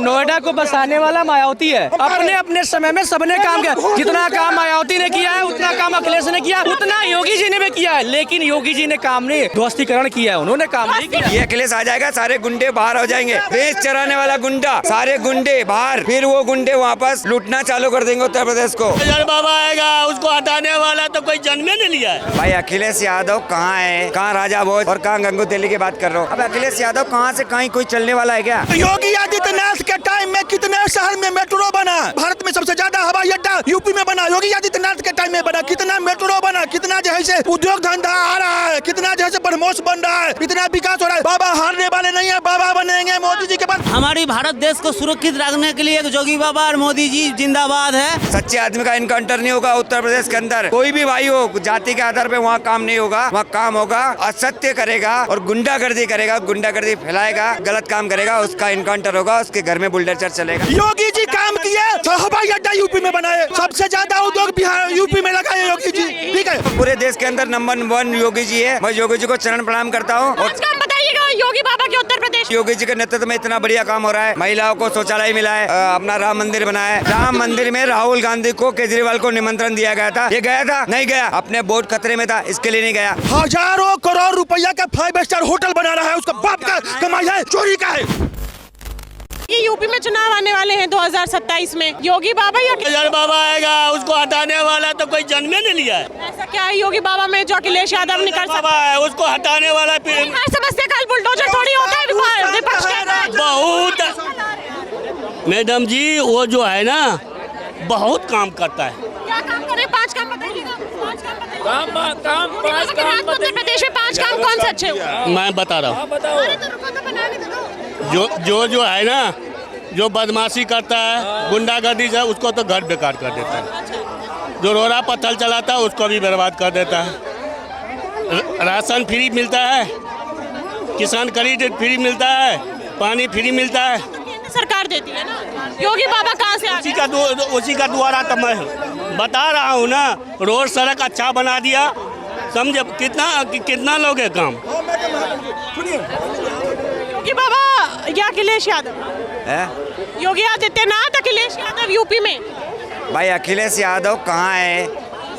नोएडा को बसाने वाला मायावती है। अपने अपने समय में सबने काम किया, जितना काम मायावती ने किया है उतना काम अखिलेश ने किया, उतना योगी जी ने भी किया है। लेकिन योगी जी ने काम नहीं, ध्वस्तीकरण किया है, उन्होंने काम नहीं किया। ये अखिलेश आ जाएगा, सारे गुंडे बाहर हो जाएंगे। देश चराने वाला गुंडा, सारे गुंडे बाहर, फिर वो गुंडे वापस लूटना चालू कर देंगे उत्तर प्रदेश को। बाबा आएगा, उसको हटाने वाला तो कोई जन्म नहीं लिया है। भाई अखिलेश यादव कहाँ है, कहाँ राजा भोज और कहाँ गंगू तेली की बात कर रहे हो। अब अखिलेश यादव कहाँ से कहीं कोई चलने वाला है क्या? योगी आदित्यनाथ के टाइम में कितने शहर में मेट्रो बना, भारत में सबसे ज्यादा हवाई अड्डा यूपी में बना, योगी आदित्यनाथ के टाइम में बना। कितना मेट्रो बना, कितना जो है उद्योग धंधा आ रहा है, कितना जो है ब्रह्मोस बन रहा है, इतना विकास हो रहा है। बाबा हारने वाले नहीं है, बाबा बनेंगे मोदी जी के बाद। हमारी भारत देश को सुरक्षित रखने के लिए एक जोगी बाबा और मोदी जी जिंदाबाद है। सच्चे आदमी का इनकाउंटर नहीं होगा उत्तर प्रदेश के अंदर। कोई भी भाई हो, जाति के आधार पे वहाँ काम नहीं होगा। वहाँ काम होगा असत्य करेगा और गुंडागर्दी करेगा, गुंडागर्दी फैलाएगा, गलत काम करेगा, उसका इनकाउंटर होगा, उसके घर में बुलडोजर चलेगा। योगी जी काम किए तो हवाई अड्डा यूपी में बनाए, सबसे ज्यादा उद्योग बिहार यूपी में लगाए योगी जी। ठीक है, पूरे देश के अंदर नंबर 1 योगी जी है। मैं योगी जी को चरण प्रणाम करता हूँ। बताइएगा योगी बाबा के उत्तर प्रदेश। योगी जी के नेतृत्व में इतना बढ़िया काम हो रहा है। महिलाओं को शौचालय मिला है, अपना राम मंदिर बना है। राम मंदिर में राहुल गांधी को, केजरीवाल को निमंत्रण दिया गया था, ये गया था? नहीं गया। अपने वोट खतरे में था, इसके लिए नहीं गया। हजारों करोड़ रुपया का 5 स्टार होटल बना रहा है, उसका बाप का कमाई है, चोरी का है। यूपी में चुनाव आने वाले हैं 2027 में, योगी बाबा या बाबा आएगा, उसको हटाने वाला तो कोई जन्म नहीं लिया है। ऐसा क्या है योगी बाबा में जो अखिलेश यादव नहीं कर सकता? बाबा है, उसको हटाने वाला हर समस्या का बुलडोजर थोड़ी होता है विपक्ष के। बहुत मैडम जी, वो जो है ना बहुत काम करता है। क्या काम करे? 5 काम बताइएगा। 5 काम उत्तर प्रदेश में 5 काम कौन से अच्छे हुए? मैं बता रहा हूँ। जो है ना, जो बदमाशी करता है, गुंडागर्दी से, उसको तो घर बेकार कर देता है। जो रोड़ा पत्थर चलाता है उसको भी बर्बाद कर देता है। राशन फ्री मिलता है, किसान क्रेडिट फ्री मिलता है, पानी फ्री मिलता है, सरकार देती है ना। योगी बाबा कहाँ से आ गए? उसी का द्वारा तो मैं बता रहा हूँ ना। रोड सड़क अच्छा बना दिया, समझे? कितना लोग है काम। योगी बाबा या अखिलेश यादव? योगी आदित्यनाथ, अखिलेश यादव यूपी में। भाई अखिलेश यादव कहाँ है,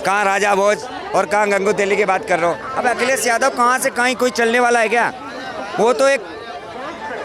कहाँ राजा भोज और कहाँ गंगू तेली की बात कर रहे हो। अब अखिलेश यादव कहाँ से कहीं कोई चलने वाला है क्या? वो तो एक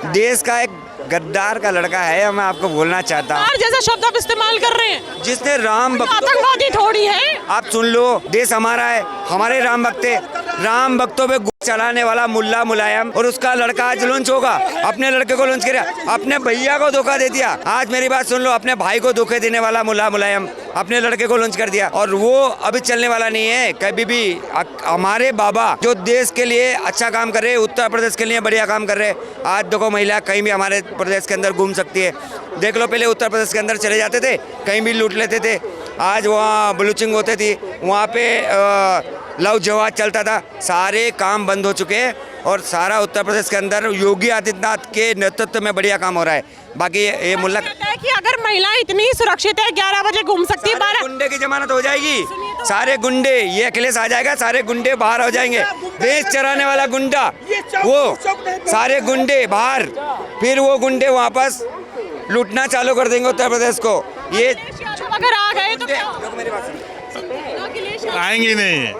देश का एक गद्दार का लड़का है। मैं आपको बोलना चाहता हूँ, जैसा शब्द आप इस्तेमाल कर रहे हैं, जिसने राम भक्त, आतंकवादी थोड़ी है। आप सुन लो, देश हमारा है, हमारे राम भक्तों पे चलाने वाला मुल्ला मुलायम और उसका लड़का आज लॉन्च होगा। अपने लड़के को लॉन्च किया, अपने भैया को धोखा दे दिया। आज मेरी बात सुन लो, अपने भाई को धोखे देने वाला मुल्ला मुलायम अपने लड़के को लॉन्च कर दिया, और वो अभी चलने वाला नहीं है कभी भी। हमारे बाबा जो देश के लिए अच्छा काम कर रहे, उत्तर प्रदेश के लिए बढ़िया काम कर रहे। आज देखो, महिला कहीं भी हमारे प्रदेश के अंदर घूम सकती है। देख लो, पहले उत्तर प्रदेश के अंदर चले जाते थे, कहीं भी लूट लेते थे। आज वहाँ ब्लीचिंग होती थी, वहाँ पे लव जवाब चलता था। सारे काम बंद हो चुके हैं और सारा उत्तर प्रदेश के अंदर योगी आदित्यनाथ के नेतृत्व में बढ़िया काम हो रहा है। बाकी ये मुल्ला कहता है कि अगर महिलाएं इतनी सुरक्षित है, 11 बजे घूम सकती है, 12 गुंडे की जमानत हो जाएगी। सारे गुंडे, ये अखिलेश आ जाएगा, सारे गुंडे बाहर हो जाएंगे। देश चराने वाला गुंडा, वो सारे गुंडे बाहर, फिर वो गुंडे वापस लूटना चालू कर देंगे उत्तर प्रदेश को। ये अगर आ गए तो आएंगे नहीं,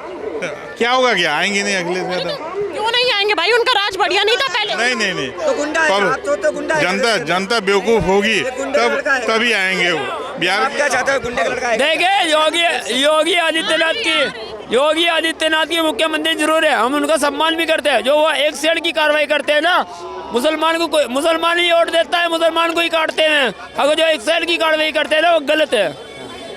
क्या होगा? क्या आएंगे नहीं अखिलेश यादव? क्यों नहीं आएंगे भाई? उनका राज बढ़िया नहीं था पहले? नहीं। तो गुंडा है, आप तो गुंडा है। जनता बेवकूफ होगी तभी आएंगे वो। बिहार आप क्या चाहते हो? गुंडे का लड़का है। देखिए, योगी आदित्यनाथ की मुख्यमंत्री जरूर है, हम उनका सम्मान भी करते हैं। जो वो एक साइड की कार्रवाई करते हैं ना, मुसलमान ही वोट देता है, मुसलमान को ही काटते हैं। अगर जो एक साइड की कार्रवाई करते हैं ना, वो गलत है।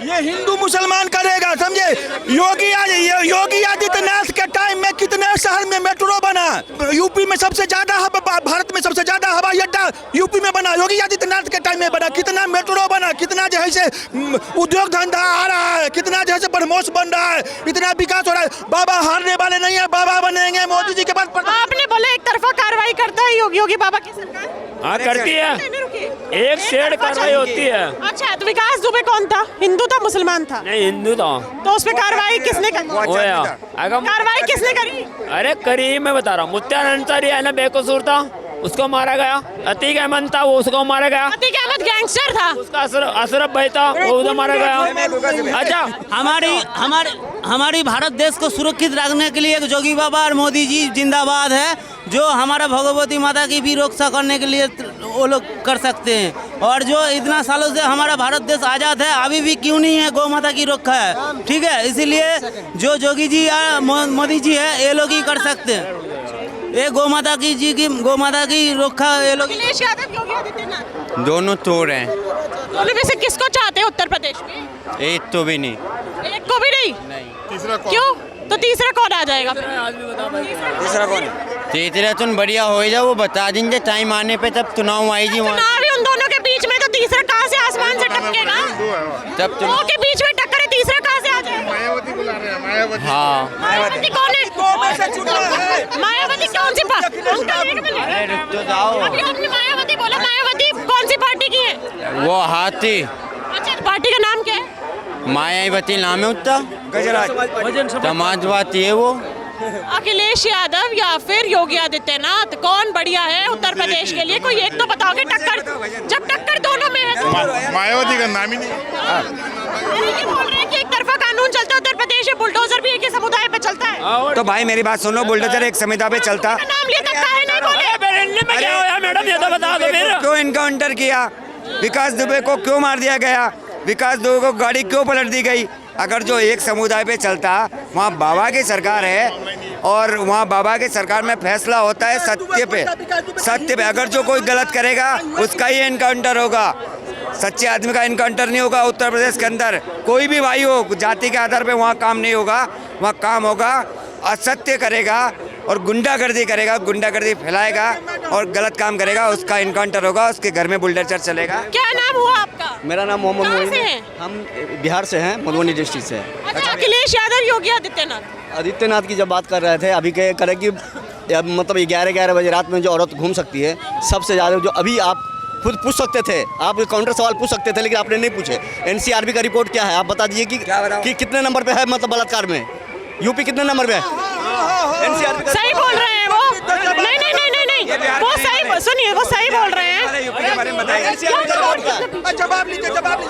ये हिंदू मुसलमान करेगा, समझे? योगी आदित्यनाथ के टाइम में कितने शहर में मेट्रो बना, यूपी में सबसे ज्यादा, भारत में सबसे ज्यादा हवाई अड्डा यूपी में बना, योगी आदित्यनाथ के टाइम में बना। कितना मेट्रो बना, कितना जो है उद्योग धंधा आ रहा है, कितना जो है ब्रह्मोस बन रहा है, इतना विकास हो रहा है। बाबा हारने वाले नहीं है, बाबा बनेंगे मोदी जी के बाद। आपने बोला एक तरफा कार्रवाई करता है योगी बाबा की सरकार? हाँ, करती है, एक शेड कार्रवाई होती है। अच्छा, तो विकास दुबे कौन था? हिंदू था, मुसलमान था? नहीं, हिंदू था। तो उस पे कार्रवाई किसने करी? कार्रवाई किसने करी? अरे करी, मैं बता रहा हूँ, मुत्यानंद अंसारी है ना, बेकसूर था, उसको मारा गया। अतीक अहमद था, वो उसको मारा गया। अतीक अहमद गैंगस्टर था। उसका अशरफ भाई था, वो उधर मारा गया। अच्छा, हमारी भारत देश को सुरक्षित रखने के लिए एक जोगी बाबा और मोदी जी जिंदाबाद है, जो हमारा भगवती माता की भी रक्षा करने के लिए वो लोग कर सकते हैं। और जो इतना सालों से हमारा भारत देश आज़ाद है, अभी भी क्यों नहीं है गौ माता की रक्षा है, ठीक है। इसीलिए जो जोगी जी या मोदी जी है, ये लोग ही कर सकते हैं। ये गौ माता की रक्षा ये लोग। अखिलेश यादव, योगी आदित्यनाथ, दोनों तोड़ हैं, दोनों में से किसको चाहते हैं उत्तर प्रदेश में? एक तो भी नहीं। एक को भी नहीं? तीसरा कौन? क्यों? तो तीसरा कौन आ जाएगा? तीसरा कौन है? तीसरा तो बढ़िया हो जाए, वो बता देंगे टाइम आने पे, तब चुनाव आएगी वहाँ। चुनाव ही उन दोनों के बीच में, तो तीसरा कहाँ से आसमान से टपकेगा? तब दो के बीच में टक्कर है, तीसरा कहाँ से आ जाएगा? मायावती बुला रहे हैं, मायावती। हाँ, मायावती कौन है? मायावती कौन सी पार्टी? रुक तो जाओ। अभी आपने मायावती बोला, मायावती कौन सी पार्टी की है? वो हाथी अच्छा, पार्टी का नाम क्या है? मायावती नाम है उसका, समाजवादी है वो। अखिलेश यादव या फिर योगी आदित्यनाथ, कौन बढ़िया है उत्तर प्रदेश के लिए? कोई एक तो बताओगे। टक्कर, जब टक्कर दोनों में है तो मायावती का नाम ही नहीं। ये बोल रहे हैं कि एक तरफा कानून चलता है उत्तर प्रदेश में, बुलडोजर भी एक ही समुदाय पे चलता है। तो भाई मेरी बात सुनो, बुलडोजर एक समिता पे चलता, नाम लिया तक काहे नहीं बोले? क्या होया मैडम, ये तो बता दो मेरा। क्यों इनकाउंटर किया? विकास दुबे को क्यों मार दिया गया? विकास दुबे को गाड़ी क्यों पलट दी गई? अगर जो एक समुदाय पे चलता, वहाँ बाबा की सरकार है और वहाँ बाबा की सरकार में फैसला होता है सत्य पे। अगर जो कोई गलत करेगा उसका ही इनकाउंटर होगा, सच्चे आदमी का इनकाउंटर नहीं होगा। उत्तर प्रदेश के अंदर कोई भी भाई हो, जाति के आधार पे वहाँ काम नहीं होगा। वहाँ काम होगा, असत्य करेगा और गुंडागर्दी करेगा, गुंडागर्दी फैलाएगा और गलत काम करेगा, उसका इनकाउंटर होगा, उसके घर में बुलडोजर चलेगा। क्या नाम हुआ आपका? मेरा नाम मोहम्मद कहाँ मोइन से है। हैं? हम बिहार से हैं, मधुबनी डिस्ट्रिक्ट से। अच्छा, अखिलेश यादव, योगी आदित्यनाथ। आदित्यनाथ की जब बात कर रहे थे, अभी के करें कि मतलब 11 बजे रात में जो औरत घूम सकती है, सबसे ज़्यादा जो अभी आप खुद पूछ सकते थे, आप काउंटर सवाल पूछ सकते थे, लेकिन आपने नहीं पूछे। एनसीआरबी का रिपोर्ट क्या है, आप बता दीजिए कि कितने नंबर पे है, मतलब बलात्कार में यूपी कितने नंबर पे है? एनसीआरबी का सही बोल रहे हैं वो। नहीं, वो सही, सुनिए, वो सही बोल रहे हैं।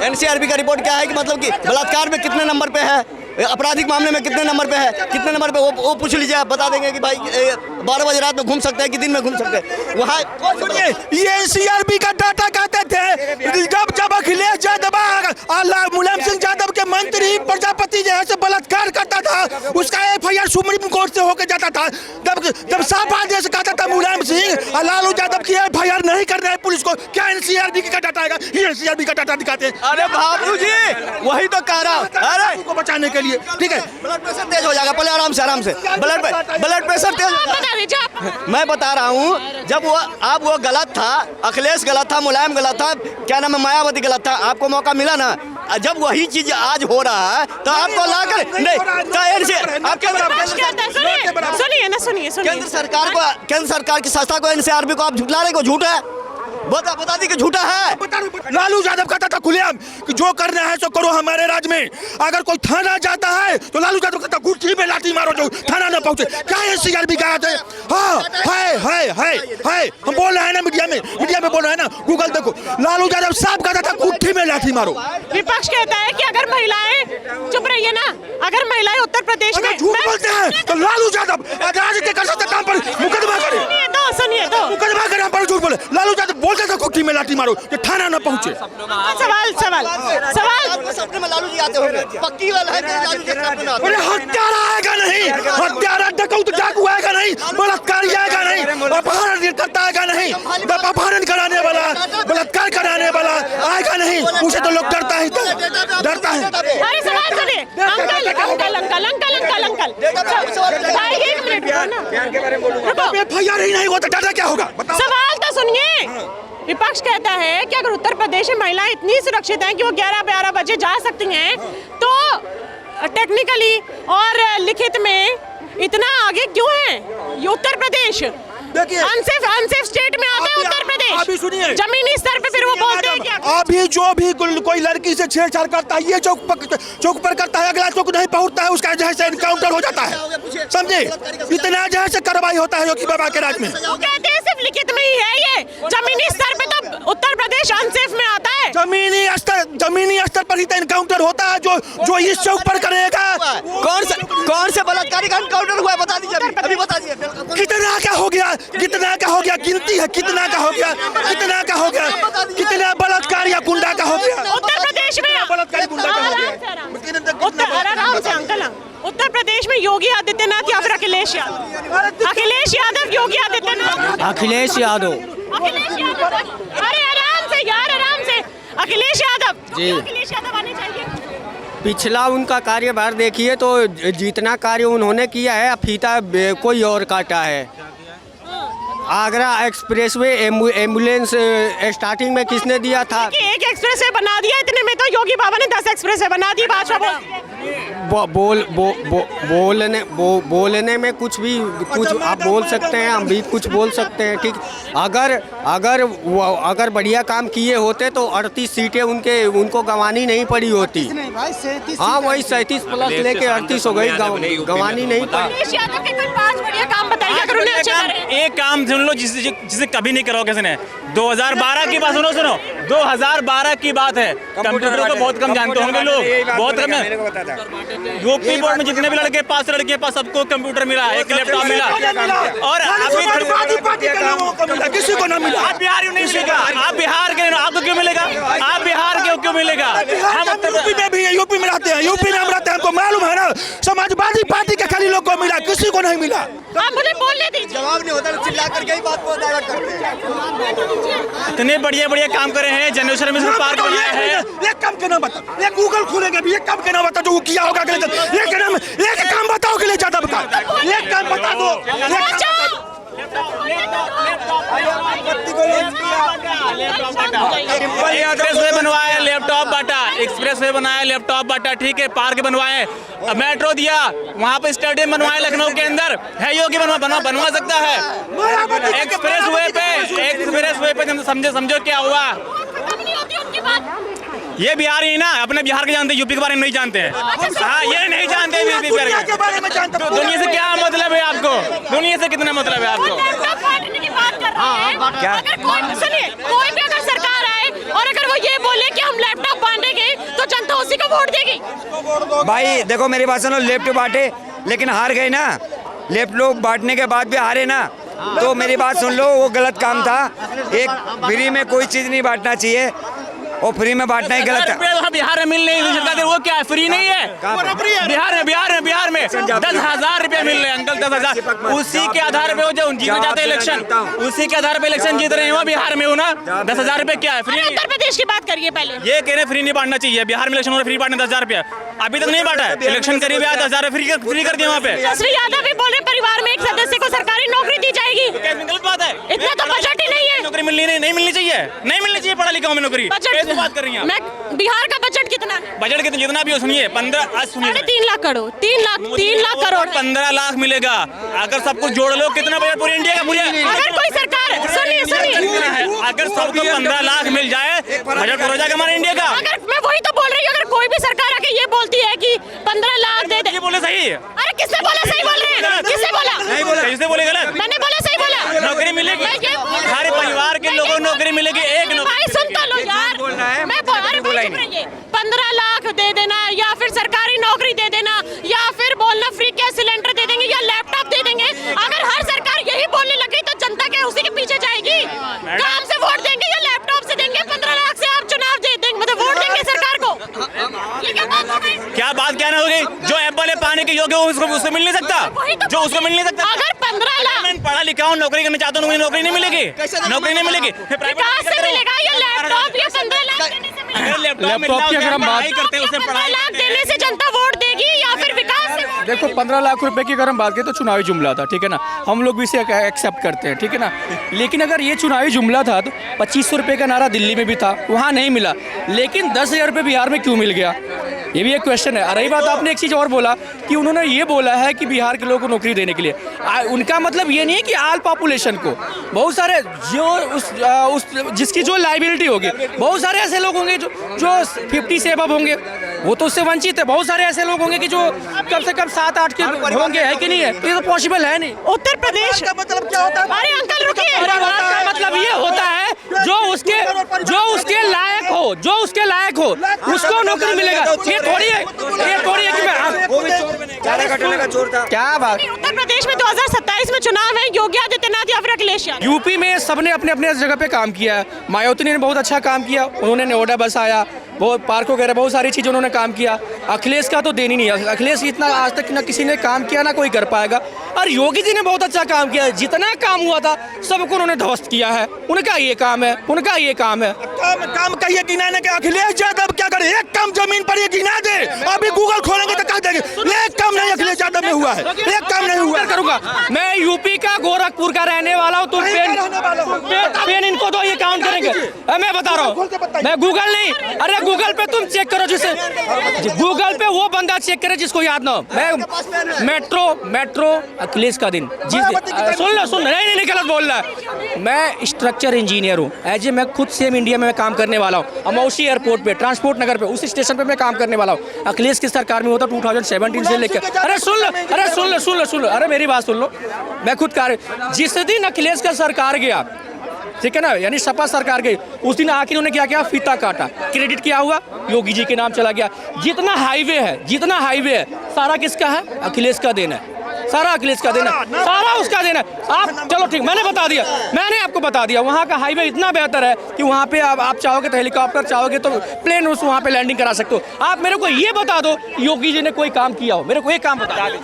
एनसीआरबी का रिपोर्ट क्या है कि मतलब कि बलात्कार में कितने नंबर पे है, आपराधिक मामले में कितने नंबर पे है, कितने नंबर पे, वो पूछ लीजिए, आप बता देंगे कि भाई 12 बजे रात में घूम सकते हैं कि दिन में घूम सकते हैं वहाँ। सुनिए, ये एनसीआरबी का डाटा कहते थे जब अखिलेश यादव मुलायम सिंह यादव के मंत्री प्रजापति जैसे बलात्कार करता था, उसका एफआईआर सुप्रीम कोर्ट से होकर जाता था। जब साफ आदेश कहता था मुलायम सिंह और लालू यादव की एफआईआर नहीं करना है पुलिस को, क्या एनसीआरबी का डाटा आएगा? ये एनसीआरबी का डाटा दिखाते हैं। अरे बाबू जी, वही तो कह रहा हूँ, अरे को बचाने के लिए, ठीक है। ब्लड प्रेशर तेज हो जाएगा, पहले आराम से ब्लड प्रेशर तेज। बता दीजिए आप। मैं बता रहा हूँ, जब वो गलत था, अखिलेश गलत था, मुलायम गलत था, क्या नाम है, मायावती गलत था, आपको मौका मिला ना। जब वही चीज आज हो रहा है तो आपको लाकर नहीं, केंद्र सरकार की संस्था को, एनसीआरबी को आप झुठला रहे हो, झूठ है, बता दी कि झूठा है। लालू यादव कहता था खुलेआम कि जो करना है सो करो हमारे राज्य में। अगर कोई थाना जाता है तो लालू यादव कहता गुट्ठी में लाठी मारो जो थाना न पहुंचे। क्या एनसीआरबी कहा थे? हाँ, है, हम बोल रहे हैं ना, मीडिया में बोल रहे हैं ना, गूगल देखो। लालू यादव साहब कहता था गुट्ठी में लाठी मारो। विपक्ष कहता है कि अगर महिलाएं, चुप रहिए ना, अगर महिलाएं उत्तर प्रदेश में झूठ बोलते हैं तो लालू यादव राजनीति कर सकते नाम पर मुकदमा करे, सुनिए तो मुकदमा करे हम पर झूठ बोले। लालू यादव बोलते थे गुट्ठी में लाठी मारो जो थाना न पहुंचे। सवाल सपने में लालू जी आते होंगे, पक्की वाला है कि लालू जी सपने में आते अरे हत्यारा आएगा नहीं, हत्यारा डकैत डाकू आएगा नहीं, बलात्कारी आएगा नहीं, अपहरण करता आएगा नहीं, अपहरण कराने वाला, बलात्कार कराने वाला आएगा नहीं, उसे तो लोग डरता है। अरे सवाल सुनिए, अंकल भाई, एक मिनट रुको, एफआईआर ही नहीं हुआ तो डरना क्या होगा? सवाल तो सुनिए। विपक्ष कहता है कि अगर उत्तर प्रदेश में महिलाएं इतनी सुरक्षित हैं कि वो 11-12 बजे जा सकती हैं, तो टेक्निकली और लिखित में इतना आगे क्यों है ये उत्तर प्रदेश? देखिए, अनसेफ स्टेट में आता है उत्तर प्रदेश। अभी सुनिए, जमीनी स्तर पे फिर वो बोलते हैं कि जो भी कोई लड़की से छेड़छाड़ करता है, ये चौक पर करता है, अगला चौक नहीं पहुंचता है, उसका जो है एनकाउंटर हो जाता है। समझे, इतना जो है कार्रवाई होता है योगी बाबा के राज में। वो कहते हैं सिर्फ लिखित में ही है, ये जमीनी स्तर पे तो उत्तर प्रदेश अनसेफ में आता है। जमीनी स्तर पर ही तो एनकाउंटर होता है, जो इस चौक पर करेगा। कौन से बलात्कारी का एनकाउंटर हुआ है, बता दीजिए अभी बता दीजिए। कितना का हो गया, गिनती है, कितना का हो गया, कितना बलात्कार या गुंडा का हो गया उत्तर प्रदेश में। बलात्कारी गुंडा का हो गया। आराम से अंकल, उत्तर प्रदेश में योगी आदित्यनाथ या फिर अखिलेश यादव? अखिलेश यादव, योगी आदित्यनाथ? अखिलेश यादव। अखिलेश यादव। अरे आराम से यार, आराम से। अखिलेश यादव जी। अखिलेश यादव आने चाहिए। पिछला उनका कार्यभार देखिए तो जितना कार्य उन्होंने किया है, फीता कोई और काटा है। आगरा एक्सप्रेसवे एम्बुलेंस स्टार्टिंग में किसने दिया था? कि एक एक्सप्रेस वे बना दिया, इतने में तो योगी बाबा ने 10 एक्सप्रेस वे बना दी। भाजपा बोलने में कुछ आप बोल सकते हैं, हम भी कुछ बोल सकते हैं, ठीक। अगर बढ़िया काम किए होते तो 38 सीटें उनको गंवानी नहीं पड़ी होती। हाँ, वही 37 प्लस लेके 38 हो गई, गंवानी नहीं पड़ी। अखिलेश यादव के कोई 5 बढ़िया काम बताइए अगर उन्हें अच्छे लगे। एक काम सुन लो जिसे कभी नहीं करो किसी ने। 2012 की बात सुनो 2012 की बात है। कंप्यूटर को बहुत कम जानते होंगे लोग, बहुत कम। यूपी बोर्ड में जितने भी लड़के पास, लड़के पास, सबको कंप्यूटर मिला, एक लैपटॉप मिला। और किसी को ना मिला। आप बिहार नहीं मिलेगा, आप बिहार के, आपको क्यों मिलेगा? आप बिहार के क्यों मिलेगा? हम यूपी में भी है, यूपी में रहते हैं, यूपी में हम रहते हैं, हमको मालूम है ना। समाजवादी पार्टी के खाली लोग को मिला, किसी को नहीं मिला। आप मुझे बोलने दीजिए। जवाब नहीं होता, चिल्ला करके ही बात को डायवर्ट करते हैं। इतने बढ़िया काम करे हैं। जनरेशन में पार्क बनाया है। एक काम के नाम बता, एक गूगल खोलेंगे भी, एक काम के नाम बता जो वो किया होगा। एक काम बताओ के लिए ज्यादा बताओ, एक काम बता दो। एक्सप्रेस वे बनवाया, लैपटॉप बांटा, एक्सप्रेस वे बनाया, लैपटॉप बांटा, ठीक है। पार्क बनवाए, मेट्रो दिया, वहाँ पे स्टेडियम बनवाए लखनऊ के अंदर है। योगी बनवा सकता है। एक्सप्रेस वे पे समझो क्या हुआ। ये बिहार ही ना, अपने बिहार के जानते, यूपी के बारे में नहीं जानते हैं। हाँ, ये नहीं जानते बिहार के बारे में। तो दुनिया से क्या मतलब है आपको? दुनिया से कितना मतलब है आपको? क्या? सुनिए, कोई भी अगर सरकार आए और अगर वो ये बोले कि हम लैपटॉप बांटेंगे तो जनता उसी को वोट देगी। भाई देखो मेरी बात सुनो, लैपटॉप बांटे लेकिन हार गए ना। लैपटॉप बांटने के बाद भी हारे ना, तो मेरी बात सुन लो, वो गलत काम था। एक फ्री में कोई चीज नहीं बांटना चाहिए, और फ्री में बांटना ही गलत है। वहाँ बिहार में मिल नहीं सकता, वो क्या है? फ्री नहीं है। बिहार में 10,000 रुपया मिल रहे हैं अंकल, 10,000। उसी के आधार पे वो जो जीतने जाते हैं इलेक्शन, उसी के आधार पे इलेक्शन जीत रहे हैं। वो बिहार में हो ना, 10,000 रुपये क्या है? फ्री। उत्तर प्रदेश की बात करिए पहले। ये कह रहे फ्री नहीं बांटना चाहिए। बिहार में इलेक्शन हो रहा है, फ्री बांटना 10,000 रुपया अभी तक नहीं बांटा है। इलेक्शन करीब है, 10,000 फ्री कर दिया वहाँ पे। तेजस्वी यादव भी बोले परिवार में एक सदस्य को सरकारी नौकरी दी जाएगी। गलत बात है। इतना तो बजट ही नहीं है। नौकरी नहीं मिलनी चाहिए पढ़ा लिखा में नौकरी। बजट बात कर रही हैं। बिहार का बजट कितना है? बजट कितना जितना भी हो, सुनिए 3 लाख करोड़, 3 लाख करोड़, 15 लाख मिलेगा। अगर सब कुछ जोड़ लो, कितना बजट पूरे इंडिया का? अगर कोई सरकार, सुनिए, अगर सबको 15 लाख मिल जाए, बजट हो जाएगा हमारे इंडिया का। अगर मैं वही तो बोल रही हूँ, अगर कोई भी सरकार आके ये बोलती है कि 15 लाख दे दे। ये बोले सही। अरे किसने बोला सही बोल रहे हैं? किसने बोला? नहीं बोला। किसने बोले गलत? मैंने बोला सही बोला। नौकरी मिलेगी, हर परिवार के लोगों को नौकरी मिलेगी। एक भाई सुन तो लो यार, मैं 15 लाख दे देना, या फिर सरकारी नौकरी दे देना, या फिर बोलना फ्री गैस सिलेंडर दे देंगे या लैपटॉप दे देंगे। अगर हर सरकार यही बोलने लगी तो जनता क्या उसी के पीछे जाएगी? काम से वोट देंगे या लैपटॉप से देंगे? 15 लाख से आप चुनाव दे देंगे, मतलब वोट देंगे सरकार को? ये क्या बात हो गई? क्या बात कहना होगी? जो एप्पल पाने के योग्य उसको मिल नहीं सकता, जो उसको मिल नहीं सकता। अगर 15 लाख मैं पढ़ा लिखा हूँ, नौकरी करना चाहता हूँ, मुझे नौकरी नहीं मिलेगी, नौकरी नहीं मिलेगी। विकास से मिलेगा या लैपटॉप या 15 लाख देने से मिलेगा? लैपटॉप की अगर हम बात करते हैं, उससे 15 लाख देने से जनता वोट देगी या फिर विकास से? देखो 15 लाख रुपए की अगर हम बात करें तो चुनावी जुमला था, ठीक है ना, हम लोग भी इसे एक्सेप्ट करते हैं, ठीक है ना। लेकिन अगर ये चुनावी जुमला था तो 2500 रुपये का नारा दिल्ली में भी था, वहाँ नहीं मिला, लेकिन 10,000 रुपये बिहार में क्यों मिल गया? ये भी एक क्वेश्चन है। रही बात, आपने एक चीज़ और बोला कि उन्होंने ये बोला है कि बिहार के लोगों को नौकरी देने के लिए, उनका मतलब ये नहीं है कि आल पॉपुलेशन को, बहुत सारे जो जिसकी जो लाइबिलिटी होगी, बहुत सारे ऐसे लोग होंगे जो 50 से अबव होंगे, वो तो उससे वंचित है। बहुत सारे ऐसे लोग होंगे कि जो कम से कम 7-8 के होंगे, है कि नहीं है? तो ये तो पॉसिबल है नहीं। उत्तर प्रदेश का मतलब क्या होता है? अरे अंकल रुकिए, का मतलब ये होता है जो उसके लायक हो उसको नौकरी मिलेगा। ये थोड़ी है कि मैं क्या बात। उत्तर प्रदेश में 2027 में चुनाव है, योगी आदित्यनाथ या फिर अखिलेश यादव? यूपी में सबने अपने अपने जगह पे काम किया है। मायावती ने बहुत अच्छा काम किया, उन्होंने नोएडा बसाया, बहुत पार्क वगैरह बहुत सारी चीज़ें उन्होंने काम किया। अखिलेश का तो देनी नहीं है, अखिलेश इतना आज तक ना किसी ने काम किया ना कोई कर पाएगा। और योगी जी ने बहुत अच्छा काम किया है, जितना काम हुआ था सबको उन्होंने ध्वस्त किया है। उनका ये काम है, उनका ये काम है। काम का ये गिनाने के अखिलेश यादव क्या करे? एक कम जमीन पर ये गिना दे, अभी गूगल खोलेंगे तो कह देंगे एक काम नहीं अखिलेश यादव में हुआ है, एक काम नहीं हुआ। करूंगा मैं यूपी का गोरखपुर का रहने वाला हूँ। तुम पेन इनको दो, ये काउंट करेंगे। मैं बता रहा हूँ, मैं गूगल नहीं, अरे गूगल पे तुम चेक करो, जिसे गूगल पे वो बंदा चेक करे जिसको याद ना हो। मैं मेट्रो अखिलेश का दिन सुन नहीं गलत बोल रहा है। मैं स्ट्रक्चर इंजीनियर हूँ, मैं खुद सेम इंडिया में मैं काम करने वाला हूँ। अमौसी एयरपोर्ट पे, ट्रांसपोर्ट नगर पे, उस स्टेशन पे मैं काम करने वाला हूँ। अखिलेश की सरकार में होता 2017 से लेकर। अरे सुन लो, अरे मेरी बात सुन लो। मैं खुद जिस दिन अखिलेश का सरकार गया, ठीक है ना, यानी सपा सरकार गई, उस दिन आखिर उन्होंने क्या किया? फीता काटा। क्रेडिट क्या हुआ? योगी जी के नाम चला गया। जितना हाईवे है सारा किसका है? अखिलेश का देना है, सारा अखिलेश का देना, सारा उसका देना है। आप चलो ठीक, मैंने आपको बता दिया वहाँ का हाईवे इतना बेहतर है कि वहाँ पे आप चाहोगे तो हेलीकॉप्टर, चाहोगे तो प्लेन उस वहाँ पे लैंडिंग करा सकते हो। आप मेरे को ये बता दो योगी जी ने कोई काम किया हो, मेरे को एक काम बता दो।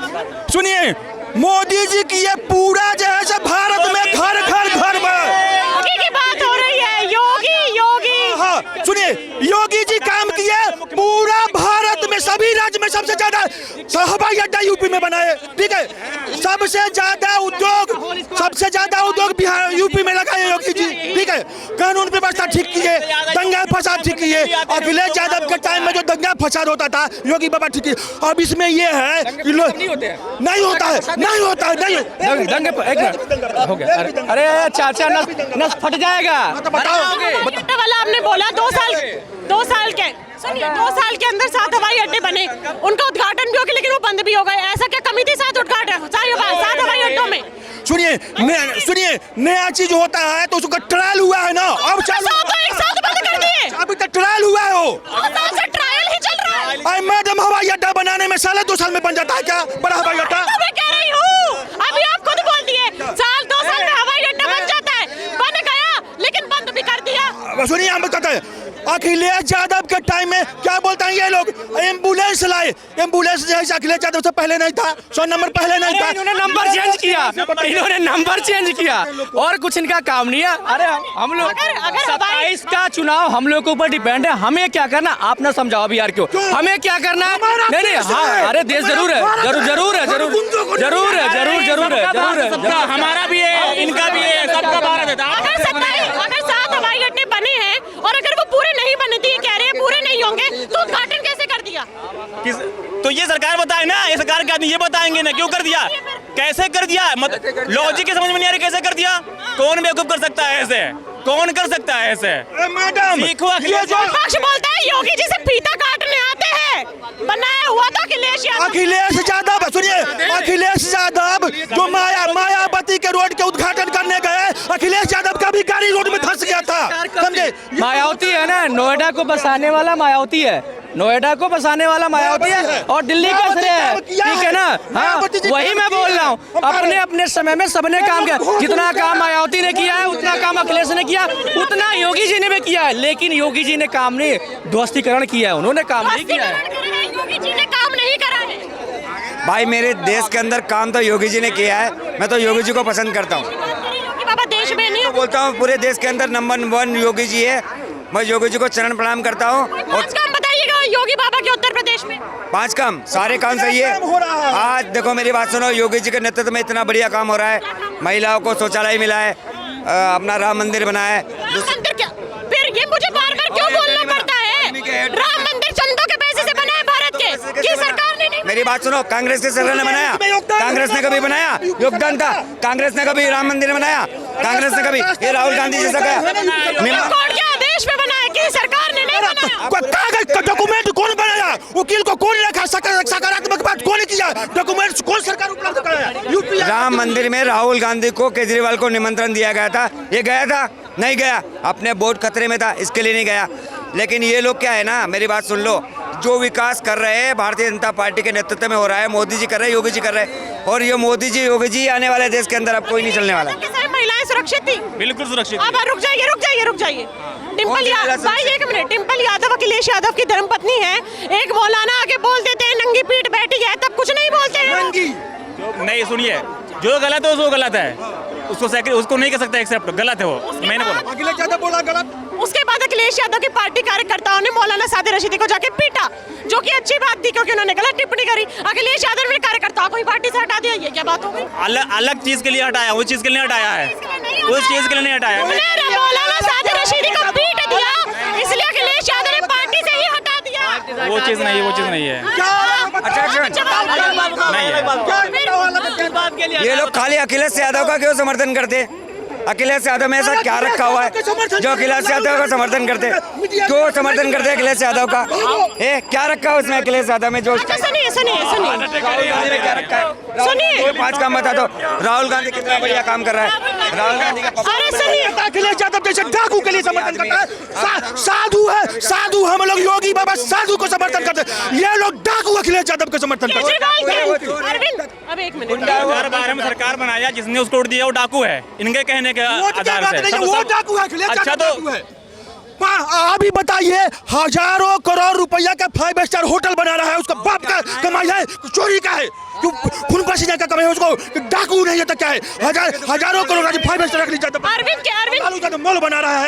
सुनिए, मोदी जी की ये पूरा जो है सब भारत में घर की बात हो रही है। योगी हाँ, सुनिए, योगी जी काम किए पूरा भारत में, सभी राज्य में सबसे ज्यादा हवाई अड्डा यूपी में बनाए, ठीक है। सबसे ज्यादा उद्योग बिहार यूपी में लगाए योगी जी, ठीक है। कानून व्यवस्था ठीक किए, दंगा फसाद ठीक किए। अखिलेश यादव के टाइम में जो दंगा फसाद होता था योगी बाबा ठीक किए। अब इसमें ये है कि नहीं होता है। हो गया। अरे चाचा नस फट जाएगा। वाला आपने बोला 2 साल के, सुनिए 2 साल के अंदर 7 हवाई अड्डे बने, उनका उद्घाटन भी हो गया लेकिन वो बंद भी हो गए। ऐसा क्या कमी थी 7 हवाई अड्डों में? सुनिए, नया चीज होता है तो उसका ट्रायल हुआ है ना, अब एक साथ बंद कर दिए। अभी तक ट्रायल हुआ है, वो 2 साल से ट्रायल ही चल रहा है। मैडम, हवाई अड्डा बनाने में 2 साल में बन जाता है क्या बड़ा हवाई अड्डा? मैं कह रही हूँ, अभी आप खुद बोल दिए 2 साल में हवाई अड्डा बन जाता है, बन गया लेकिन बंद भी कर दिया। सुनिए, हम कहते हैं अखिलेश यादव के टाइम में क्या बोलते हैं ये लोग, एम्बुलेंस लाए। एम्बुलेंस जो है अखिलेश यादव से पहले नहीं था, 100 नंबर पहले नहीं था। इन्होंने नंबर चेंज किया और कुछ इनका काम नहीं है। अरे हम लोग 27 का चुनाव हम लोग के ऊपर डिपेंड है। हमें क्या करना, आप ना समझाओ अभी यार क्यों, हमें क्या करना है? नहीं हाँ, अरे देश जरूर है, हमारा भी है, इनका भी है, सबका भारत है। अगर 7 हवाई अड्डे बने हैं और अगर वो पूरे नहीं बने थे, कह रहे हैं पूरे नहीं होंगे, तो उद्घाटन कैसे कर दिया? तो ये सरकार बताए ना, ये सरकार के आदमी ये बताएंगे ना क्यों कर दिया, कैसे कर दिया, लॉजिक समझ में नहीं आ रही, कैसे कर दिया? कौन बेवकूफ कर सकता है ऐसे? कौन कर सकता है ऐसे? मैडम, ये जो पक्ष बोलता है योगी जी से फीता काटने आते हैं, बनाया हुआ था अखिलेश यादव। सुनिए, अखिलेश यादव जो मायावती के रोड के उद्घाटन करने गए, अखिलेश यादव का भी गाड़ी रोड में धंस गया था, समझे? मायावती है ना, नोएडा को बसाने वाला मायावती है, और दिल्ली का श्रेय है, ठीक है ना? हाँ, वही मैं बोल रहा हूँ। अपने समय में सबने काम किया, जितना काम मायावती ने किया है उतना काम अखिलेश ने किया, उतना योगी जी ने भी किया है। लेकिन योगी जी ने काम नहीं, ध्वस्तीकरण किया है, उन्होंने काम नहीं किया है। योगी जी ने काम नहीं करा है। भाई, मेरे देश के अंदर काम तो योगी जी ने किया है, मैं तो योगी जी को पसंद करता हूँ। बाबा देश में नहीं, तो बोलता हूँ पूरे देश के अंदर नंबर 1 योगी जी है। मैं योगी जी को चरण प्रणाम करता हूँ। और काम बताइएगा योगी बाबा के उत्तर प्रदेश में 5 काम, सारे काम सही है। आज देखो मेरी बात सुनो, योगी जी के नेतृत्व में इतना बढ़िया काम हो रहा है। महिलाओं को शौचालय मिला है, अपना राम मंदिर बना है। फिर ये मुझे बार-बार क्यों बोलना पड़ता है? राम मंदिर चंदों के पैसे से बना है, भारत मेरी बात सुनो, कांग्रेस की सरकार ने बनाया, कांग्रेस ने कभी बनाया? योगदान था। कांग्रेस ने कभी राम मंदिर बनाया? कांग्रेस ने कभी? ये राहुल गांधी जैसा गया कोर्ट के आदेश पे बनाया कि सरकार ने नहीं बनाया। कागज का डॉक्यूमेंट कौन बनाया? वकील को कौन रखा? सकारात्मक बात कौन किया? डॉक्यूमेंट कौन सरकार उपलब्ध कराया? यूपी राम मंदिर में राहुल गांधी को, केजरीवाल को निमंत्रण दिया गया था, ये गया था? नहीं गया। अपने वोट खतरे में था, इसके लिए नहीं गया। लेकिन ये लोग क्या है ना, मेरी बात सुन लो, जो विकास कर रहे हैं भारतीय जनता पार्टी के नेतृत्व में हो रहा है, मोदी जी कर रहे हैं, योगी जी कर रहे हैं, और ये मोदी जी योगी जी आने वाले देश के अंदर अब कोई नहीं चलने वाला। महिलाएं सुरक्षित थी, बिल्कुल सुरक्षित। अब रुक जाइए। डिम्पल यादव, भाई एक मिनट, डिम्पल यादव अखिलेश यादव की धर्मपत्नी है। एक मौलाना आके बोल देते हैं नंगी पीठ बैठी है, तब कुछ नहीं बोलते हैं। नहीं सुनिए, जो गलत है वो गलत है, उसको नहीं कर सकता एक्सेप्ट, गलत है वो, मैंने बोला। अखिलेश यादव बोला गलत। उसके बाद अखिलेश यादव की पार्टी कार्यकर्ताओं ने मौलाना सादिर रशीदी को जाके पीटा, जो कि अच्छी बात थी क्योंकि उन्होंने गलत टिप्पणी करी। अखिलेश यादव ने कार्यकर्ताओं को ही पार्टी से हटा दिया, ये क्या बात हो गई? अलग चीज के लिए हटाया, उस चीज के लिए हटाया है, उस चीज के लिए नहीं हटाया। मौलाना सादिर रशीदी को पीट दिया, इसलिए अखिलेश यादव ने पार्टी से ही हटा दिया। वो चीज नहीं है। ये लोग खाली अखिलेश यादव का क्यों समर्थन करते? अखिलेश यादव में ऐसा क्या रखा हुआ है जो अखिलेश यादव का समर्थन करते? क्यों समर्थन करते अखिलेश यादव का? क्या रखा है उसमें अखिलेश यादव में? जो सुनिए क्या रखा है? 5 काम बता दो। राहुल गांधी कितना बढ़िया काम कर रहा है। राहुल गांधी का अखिलेश यादव जैसे डाकू के लिए समर्थन करता है। साधु है, साधु हम लोग योगी बाबा साधु को समर्थन करते हैं, ये लोग डाकू अखिलेश यादव को समर्थन करते हैं। अब एक मिनट, हर बारे में सरकार बनाया, जिसने उसको वोट दिया वो डाकू है, इनके कहने के आधार से। वो डाकू है, अखिलेश अच्छा यादव तो डाकू है। अभी बताइए, हजारों करोड़ रुपया का 5 स्टार होटल बना रहा है, उसका बाप का कमाई है, चोरी का है, खून पसीने का कमाई है, उसको डाकू नहीं है तो क्या है? हजारों करोड़ 5 स्टार रख लीजिए, मॉल बना रहा है।